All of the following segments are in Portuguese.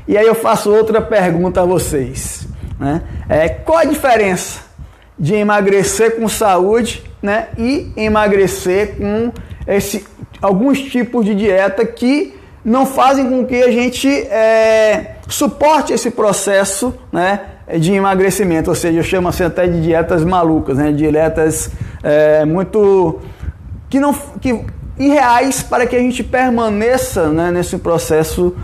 E aí eu faço outra pergunta a vocês, né? Qual a diferença de emagrecer com saúde, né, e emagrecer com alguns tipos de dieta que não fazem com que a gente suporte esse processo, né, de emagrecimento? Ou seja, eu chamo assim até de dietas malucas, né, dietas muito irreais para que a gente permaneça, né, nesse processo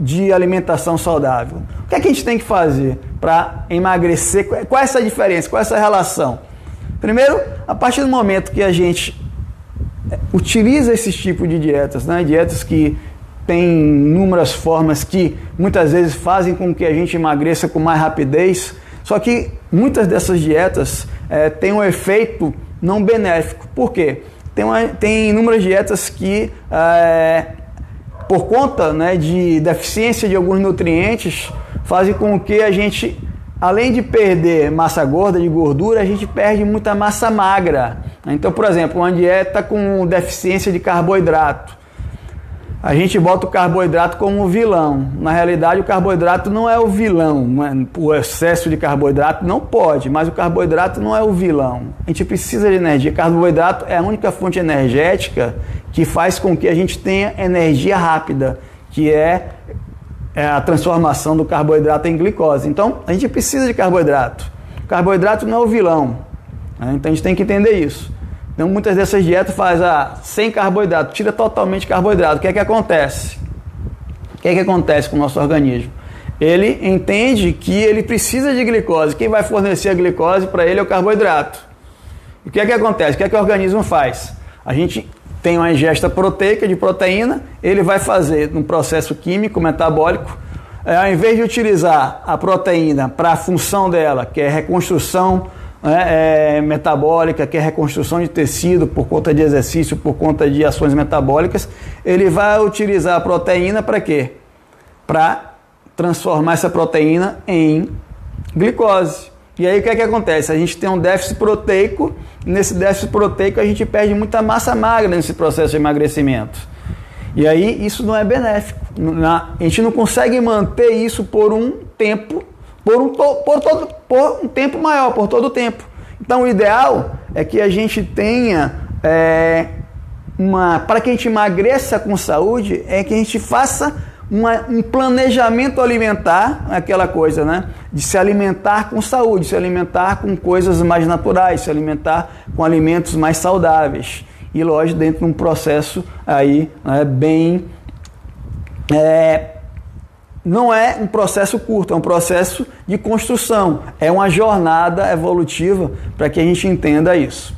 de alimentação saudável. O que é que a gente tem que fazer para emagrecer? Qual é essa diferença? Qual é essa relação? Primeiro, a partir do momento que a gente utiliza esses tipos de dietas, né, dietas que têm inúmeras formas que muitas vezes fazem com que a gente emagreça com mais rapidez, só que muitas dessas dietas têm um efeito não benéfico. Por quê? Tem inúmeras dietas que, por conta, né, de deficiência de alguns nutrientes, fazem com que a gente, além de perder massa gorda, de gordura, a gente perde muita massa magra. Então, por exemplo, uma dieta com deficiência de carboidrato, a gente bota o carboidrato como vilão. Na realidade, o carboidrato não é o vilão. O excesso de carboidrato não pode, mas o carboidrato não é o vilão. A gente precisa de energia. Carboidrato é a única fonte energética que faz com que a gente tenha energia rápida, que é a transformação do carboidrato em glicose. Então, a gente precisa de carboidrato. O carboidrato não é o vilão, né? Então, a gente tem que entender isso. Então, muitas dessas dietas fazem sem carboidrato, tira totalmente carboidrato. O que é que acontece? O que é que acontece com o nosso organismo? Ele entende que ele precisa de glicose. Quem vai fornecer a glicose para ele é o carboidrato. E o que é que acontece? O que é que o organismo faz? A gente tem uma ingesta proteica de proteína, ele vai fazer um processo químico, metabólico, ao invés de utilizar a proteína para a função dela, que é reconstrução metabólica, que é reconstrução de tecido por conta de exercício, por conta de ações metabólicas, ele vai utilizar a proteína para quê? Para transformar essa proteína em glicose. E aí o que é que acontece? A gente tem um déficit proteico, e nesse déficit proteico a gente perde muita massa magra nesse processo de emagrecimento. E aí isso não é benéfico. A gente não consegue manter isso por um tempo, por um tempo maior, por todo o tempo. Então o ideal é que a gente tenha para que a gente emagreça com saúde, é que a gente faça um planejamento alimentar, aquela coisa, né, de se alimentar com saúde, se alimentar com coisas mais naturais, se alimentar com alimentos mais saudáveis. E lógico, dentro de um processo aí, né, não é um processo curto, é um processo de construção, é uma jornada evolutiva para que a gente entenda isso.